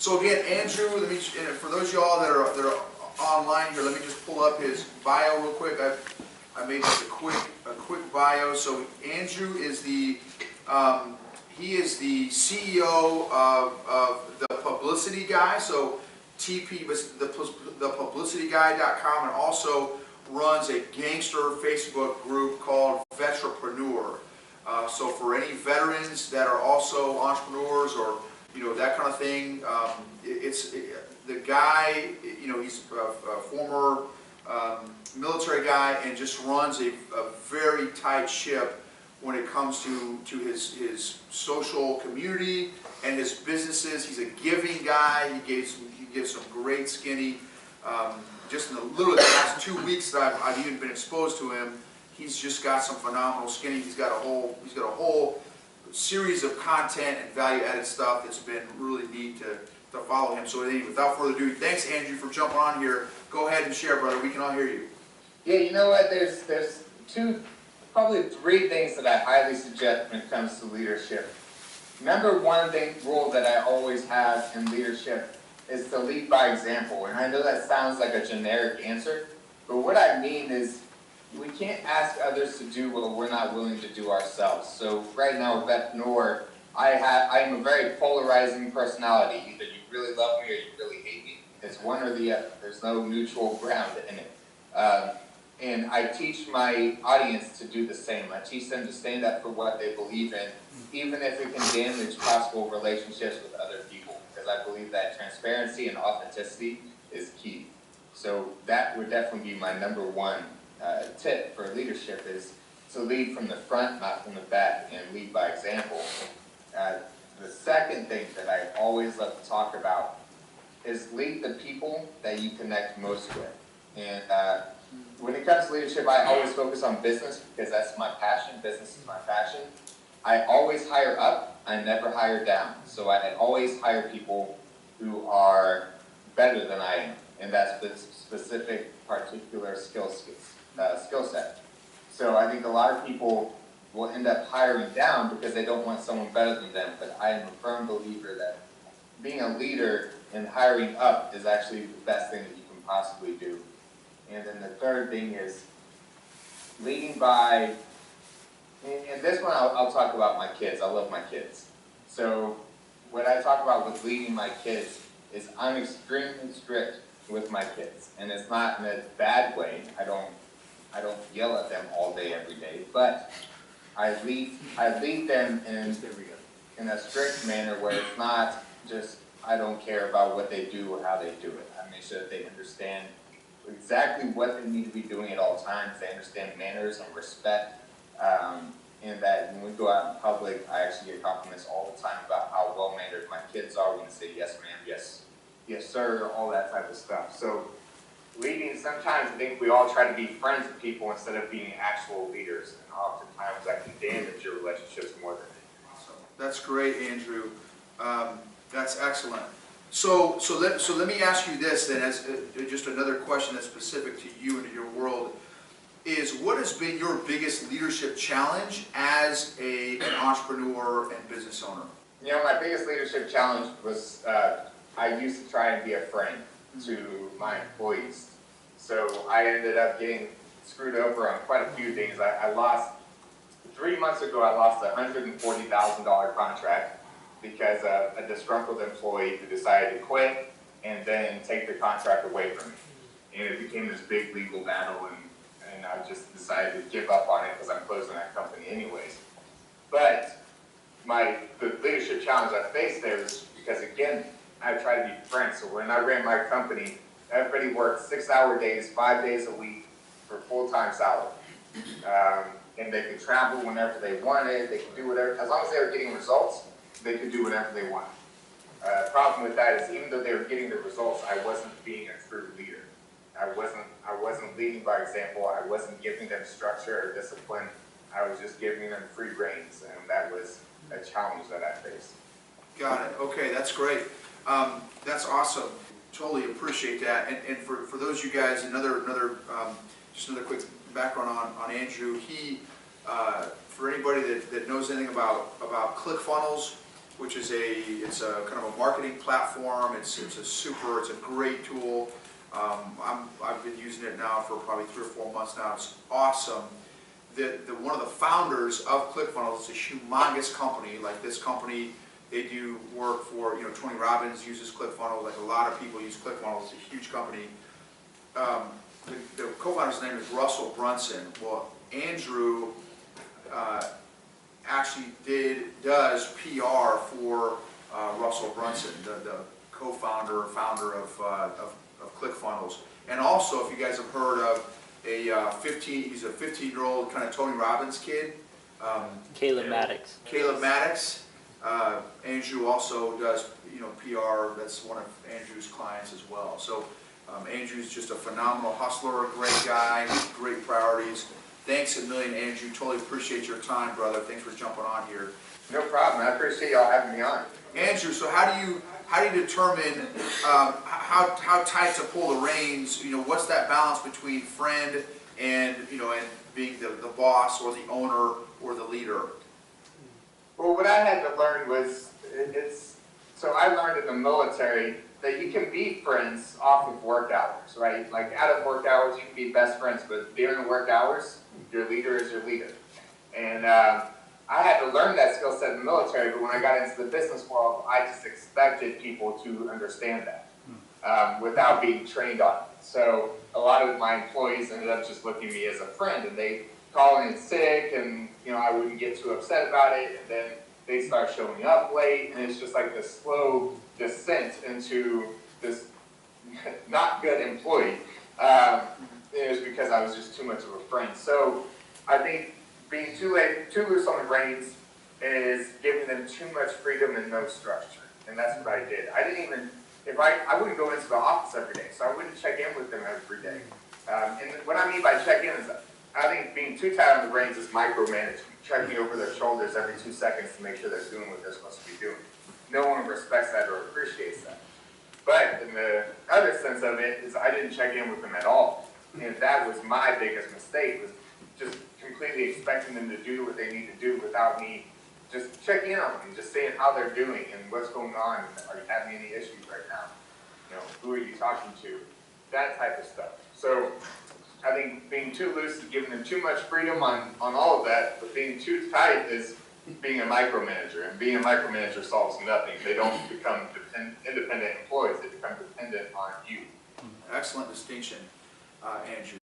So again, Andrew, let me, for those of y'all that are online here, let me just pull up his bio real quick. I made just a quick bio. So Andrew is the he is the CEO of the Publicity Guy. So TP, the publicityguy.com, and also runs a gangster Facebook group called Vetrapreneur. So for any veterans that are also entrepreneurs or that kind of thing, the guy, he's a former military guy and just runs a very tight ship when it comes to his social community and his businesses. He's a giving guy. He gives some great skinny. Just in the last 2 weeks that I've even been exposed to him, he's just got some phenomenal skinny. He's got a whole series of content and value-added stuff that's been really neat to follow him. So anyway, without further ado, thanks Andrew for jumping on here. Go ahead and share, brother. We can all hear you. Yeah, you know what? There's probably three things that I highly suggest when it comes to leadership. Number one rule that I always have in leadership is to lead by example. And I know that sounds like a generic answer, but what I mean is we can't ask others to do what we're not willing to do ourselves. So right now with Vetrapreneur, I am a very polarizing personality. Either you really love me or you really hate me. It's one or the other. There's no neutral ground in it. And I teach my audience to do the same. I teach them to stand up for what they believe in, even if it can damage possible relationships with other people, because I believe that transparency and authenticity is key. So that would definitely be my number one tip for leadership, is to lead from the front, not from the back, and lead by example. The second thing that I always love to talk about is lead the people that you connect most with. And when it comes to leadership, I always focus on business because that's my passion. Business is my passion. I always hire up. I never hire down. So I always hire people who are better than I am, and that's the specific, particular skill set. So I think a lot of people will end up hiring down because they don't want someone better than them. But I am a firm believer that being a leader and hiring up is actually the best thing that you can possibly do. And then the third thing is leading by, and this one I'll talk about my kids. I love my kids. So what I talk about with leading my kids is I'm extremely strict with my kids. And it's not in a bad way. I don't yell at them all day, every day, but I lead them in a strict manner where it's not just I don't care about what they do or how they do it. I make sure that they understand exactly what they need to be doing at all times. They understand manners and respect, and that when we go out in public, I actually get compliments all the time about how well-mannered my kids are when they say yes ma'am, yes sir, all that type of stuff. So leading, sometimes I think we all try to be friends with people instead of being actual leaders, and oftentimes that can damage your relationships more than anything. Awesome. That's great, Andrew. That's excellent. So let me ask you this then, as just another question that's specific to you and to your world, is what has been your biggest leadership challenge as an entrepreneur and business owner? You know, my biggest leadership challenge was I used to try and be a friend to my employees. So I ended up getting screwed over on quite a few things. I lost, 3 months ago, I lost a $140,000 contract because of a disgruntled employee who decided to quit and then take the contract away from me. And it became this big legal battle, and I just decided to give up on it because I'm closing that company anyways. But the leadership challenge I faced there was because, again, I tried to be friends. So when I ran my company, everybody worked 6-hour days, 5 days a week for full-time salary. And they could travel whenever they wanted, they could do whatever, as long as they were getting results, they could do whatever they wanted. The problem with that is even though they were getting the results, I wasn't being a true leader. I wasn't leading by example. I wasn't giving them structure or discipline. I was just giving them free reins, and that was a challenge that I faced. Got it. Okay, that's great. That's awesome. Totally appreciate that. And for those of you guys, just another quick background on Andrew. He, for anybody that knows anything about ClickFunnels, which is it's a kind of a marketing platform. It's a great tool. I've been using it now for probably 3 or 4 months now. It's awesome. One of the founders of ClickFunnels is a humongous company. Like this company, they do work for, Tony Robbins uses ClickFunnels. Like a lot of people use ClickFunnels. It's a huge company. The co-founder's name is Russell Brunson. Well, Andrew actually does PR for Russell Brunson, the co-founder, founder of ClickFunnels. And also, if you guys have heard of he's a 15-year-old kind of Tony Robbins kid. Caleb Maddox. Caleb Maddox. Andrew also does, PR. That's one of Andrew's clients as well. So Andrew's just a phenomenal hustler, a great guy, great priorities. Thanks a million, Andrew. Totally appreciate your time, brother. Thanks for jumping on here. No problem. I appreciate y'all having me on. Andrew, so how do you determine how tight to pull the reins? What's that balance between friend and and being the boss or the owner or the leader? Well, what I had to learn was so I learned in the military that you can be friends off of work hours, right? Like out of work hours, you can be best friends, but during the work hours, your leader is your leader. And I had to learn that skill set in the military, but when I got into the business world, I just expected people to understand that without being trained on it. So a lot of my employees ended up just looking at me as a friend, and they call in sick, and I wouldn't get too upset about it, and then they start showing up late, and it's just like this slow descent into this not good employee. It was because I was just too much of a friend. So I think being too loose on the reins is giving them too much freedom and no structure. And that's what I did. I didn't even, I wouldn't go into the office every day, so I wouldn't check in with them every day. And what I mean by check in is I think being too tight on the reins is micromanaging, checking over their shoulders every 2 seconds to make sure they're doing what they're supposed to be doing. No one respects that or appreciates that. But in the other sense of it is I didn't check in with them at all. And that was my biggest mistake, was just completely expecting them to do what they need to do without me just checking in on them, just saying how they're doing and what's going on. Are you having any issues right now? Who are you talking to? That type of stuff. So I think being too loose is giving them too much freedom on all of that, but being too tight is being a micromanager, and being a micromanager solves nothing. They don't become independent employees, they become dependent on you. Excellent distinction, Andrew.